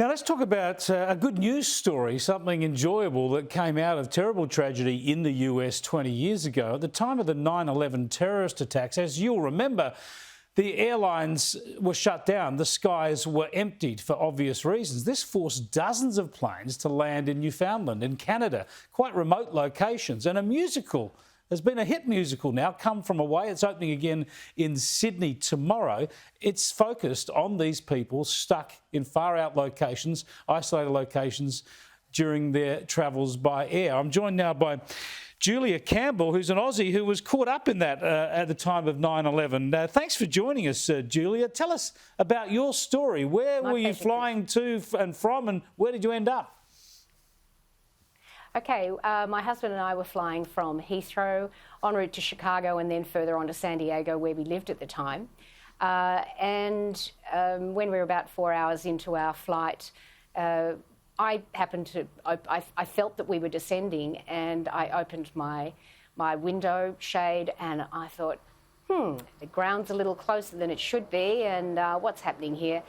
Now let's talk about a good news story, something enjoyable that came out of terrible tragedy in the US 20 years ago. At the time of the 9/11 terrorist attacks, as you'll remember, the airlines were shut down. The skies were emptied for obvious reasons. This forced dozens of planes to land in Newfoundland, in Canada, quite remote locations. And a musical, there's been a hit musical now, Come From Away. It's opening again in Sydney tomorrow. It's focused on these people stuck in far-out locations, isolated locations, during their travels by air. I'm joined now by Julia Campbell, who's an Aussie who was caught up in that at the time of 9/11. Thanks for joining us, Julia. Tell us about your story. Where were you flying to and from, and where did you end up? Okay, my husband and I were flying from Heathrow en route to Chicago and then further on to San Diego, where we lived at the time. When we were about 4 hours into our flight, I felt that we were descending, and I opened my window shade and I thought, the ground's a little closer than it should be, and what's happening here?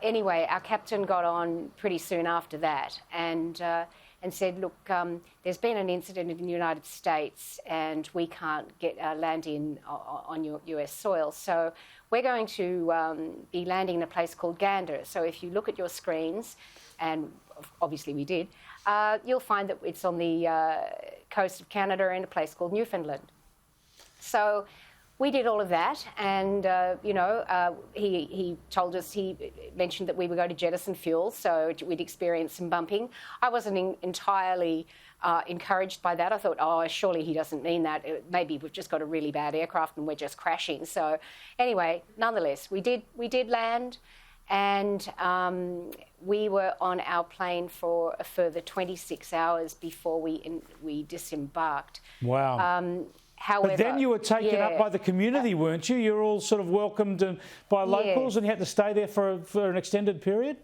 Anyway, our captain got on pretty soon after that and said, look, there's been an incident in the United States and we can't land on your US soil. So we're going to be landing in a place called Gander. So if you look at your screens, and obviously we did, you'll find that it's on the coast of Canada in a place called Newfoundland. So we did all of that, and he told us, he mentioned that we were going to jettison fuel, so we'd experience some bumping. I wasn't entirely encouraged by that. I thought, oh, surely he doesn't mean that. Maybe we've just got a really bad aircraft and we're just crashing. So anyway, nonetheless, we did land, and we were on our plane for a further 26 hours before we disembarked. Wow. However, but then you were taken up by the community, weren't you? You were all sort of welcomed by locals, and you had to stay there for an extended period?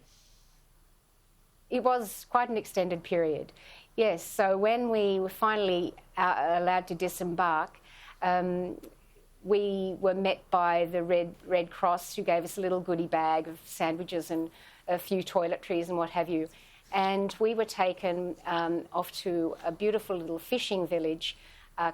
It was quite an extended period, yes. So when we were finally allowed to disembark, we were met by the Red Cross, who gave us a little goodie bag of sandwiches and a few toiletries and what have you. And we were taken off to a beautiful little fishing village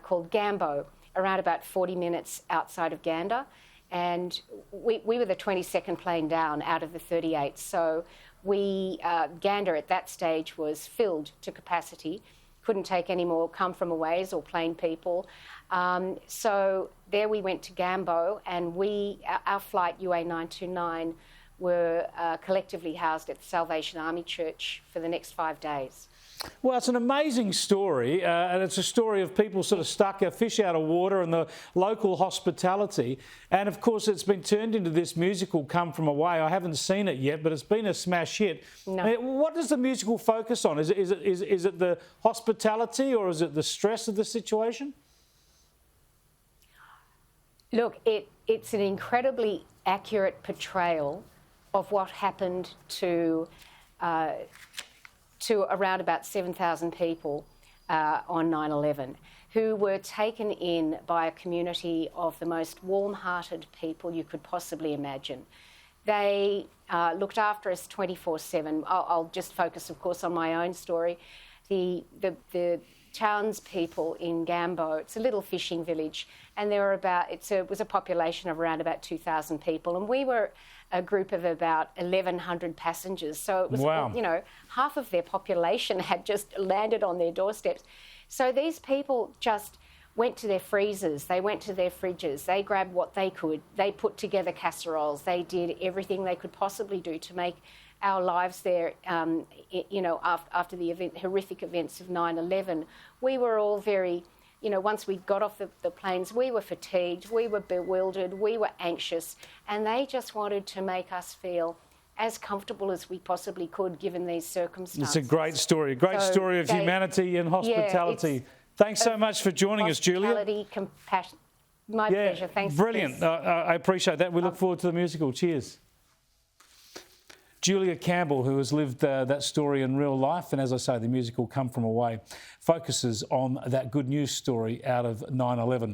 called Campbell, around about 40 minutes outside of Gander. And we were the 22nd plane down out of the 38. So Gander at that stage was filled to capacity, couldn't take any more come-from-aways or plane people. So there we went to Campbell, and our flight UA929 were collectively housed at the Salvation Army Church for the next 5 days. Well, it's an amazing story, and it's a story of people sort of stuck a fish out of water and the local hospitality. And of course, it's been turned into this musical, Come From Away. I haven't seen it yet, but it's been a smash hit. No. What does the musical focus on? Is it the hospitality, or is it the stress of the situation? Look, it's an incredibly accurate portrayal of what happened to around about 7,000 people on 9/11, who were taken in by a community of the most warm-hearted people you could possibly imagine. They looked after us 24/7. I'll just focus, of course, on my own story. The townspeople in Campbell, it's a little fishing village, and it was a population of around about 2,000 people, and we were a group of about 1,100 passengers. So it was, wow, half of their population had just landed on their doorsteps. So these people just went to their freezers, they went to their fridges, they grabbed what they could, they put together casseroles, they did everything they could possibly do to make our lives there, after the horrific events of 9/11. We were all very, once we got off the planes, we were fatigued, we were bewildered, we were anxious, and they just wanted to make us feel as comfortable as we possibly could given these circumstances. It's a great story, story of humanity and hospitality. Thanks so much for joining us, Julia. Hospitality, compassion. My pleasure. Thanks. Brilliant. I appreciate that. We look forward to the musical. Cheers. Julia Campbell, who has lived that story in real life, and as I say, the musical Come From Away focuses on that good news story out of 9/11.